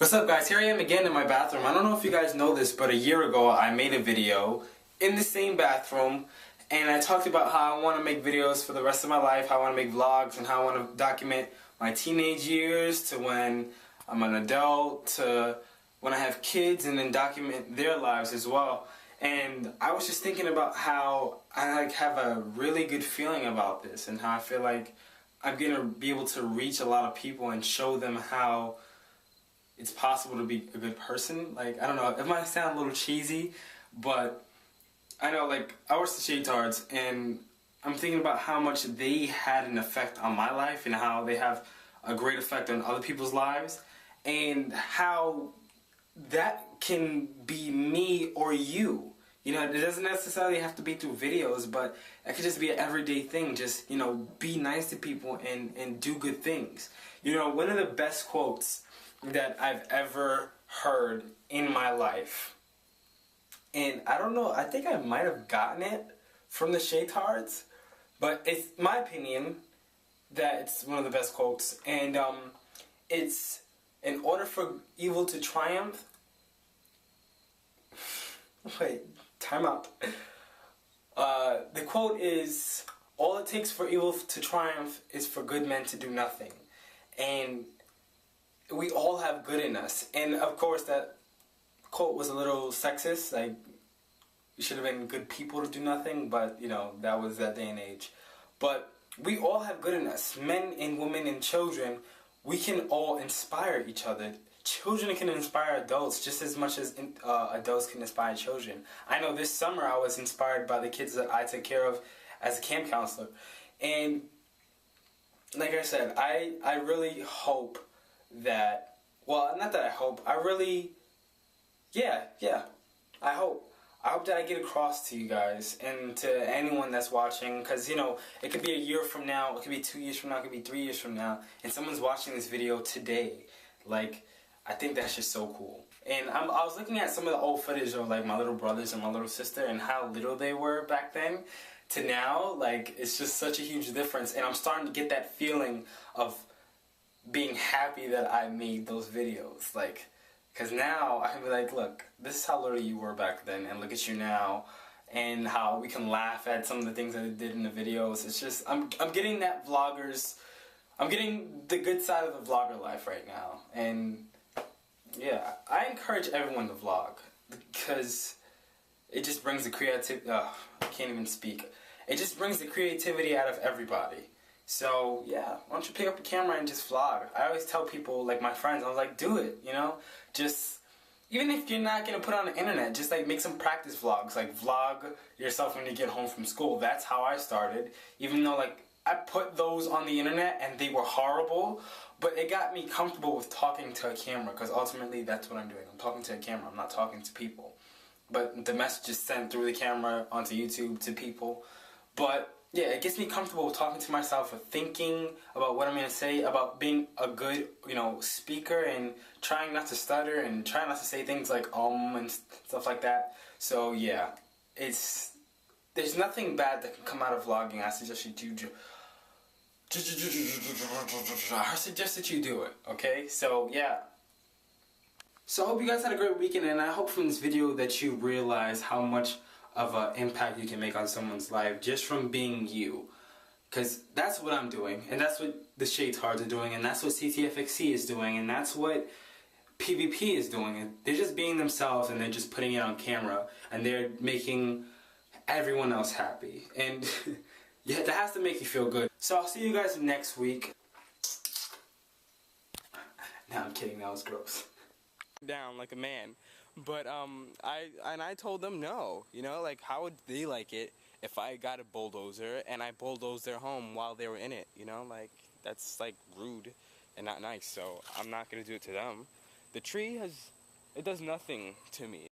What's up guys, here I am again in my bathroom. I don't know if you guys know this, but a year ago I made a video in the same bathroom and I talked about how I want to make videos for the rest of my life, how I want to make vlogs and how I want to document my teenage years to when I'm an adult to when I have kids and then document their lives as well. And I was just thinking about how I have a really good feeling about this and how I feel like I'm going to be able to reach a lot of people and show them how it's possible to be a good person. Like, I don't know, it might sound a little cheesy, but I know, like, I watched the Shaytards and I'm thinking about how much they had an effect on my life and how they have a great effect on other people's lives and how that can be me or you. You know, it doesn't necessarily have to be through videos, but it could just be an everyday thing. Just, you know, be nice to people and do good things. You know, one of the best quotes that I've ever heard in my life, and I don't know, I think I might have gotten it from the Shaytards, but it's my opinion that it's one of the best quotes, and it's, in order for evil to triumph, wait, time out. The quote is, all it takes for evil to triumph is for good men to do nothing. And we all have good in us. And of course that quote was a little sexist, like we should have been good people to do nothing, but you know, that was that day and age. But we all have good in us. Men and women and children, we can all inspire each other. Children can inspire adults just as much as adults can inspire children. I know this summer I was inspired by the kids that I took care of as a camp counselor. And like I said, I really hope that, well, not that I hope, I really, I hope that I get across to you guys and to anyone that's watching, because, you know, it could be a year from now, it could be 2 years from now, it could be 3 years from now, and someone's watching this video today. Like, I think that's just so cool. And I was looking at some of the old footage of, like, my little brothers and my little sister and how little they were back then to now. Like, it's just such a huge difference, and I'm starting to get that feeling of being happy that I made those videos, like, because now I can be like, look, this is how little you were back then, and look at you now, and how we can laugh at some of the things that I did in the videos. It's just, I'm getting that I'm getting the good side of the vlogger life right now, and yeah, I encourage everyone to vlog, because it just brings the creativity, I can't even speak, it just brings the creativity out of everybody. So, yeah, why don't you pick up a camera and just vlog? I always tell people, like my friends, I was like, do it, you know? Just, even if you're not going to put it on the internet, just like make some practice vlogs. Like, vlog yourself when you get home from school. That's how I started. Even though, like, I put those on the internet and they were horrible, but it got me comfortable with talking to a camera, because ultimately that's what I'm doing. I'm talking to a camera, I'm not talking to people. But the message is sent through the camera onto YouTube to people. But yeah, it gets me comfortable with talking to myself, with thinking about what I'm going to say, about being a good, you know, speaker, and trying not to stutter and trying not to say things like and stuff like that. So yeah, there's nothing bad that can come out of vlogging. I suggest that you do it, okay? So yeah. So I hope you guys had a great weekend, and I hope from this video that you realize how much of an impact you can make on someone's life just from being you. Because that's what I'm doing, and that's what the Shaytards are doing, and that's what CTFXC is doing, and that's what PvP is doing. And they're just being themselves, and they're just putting it on camera, and they're making everyone else happy. And yeah, that has to make you feel good. So I'll see you guys next week. No, I'm kidding, that was gross. Down like a man. But I told them no, you know, like, how would they like it if I got a bulldozer and I bulldozed their home while they were in it, you know? Like, that's like rude and not nice, so I'm not gonna do it to them. The tree it does nothing to me.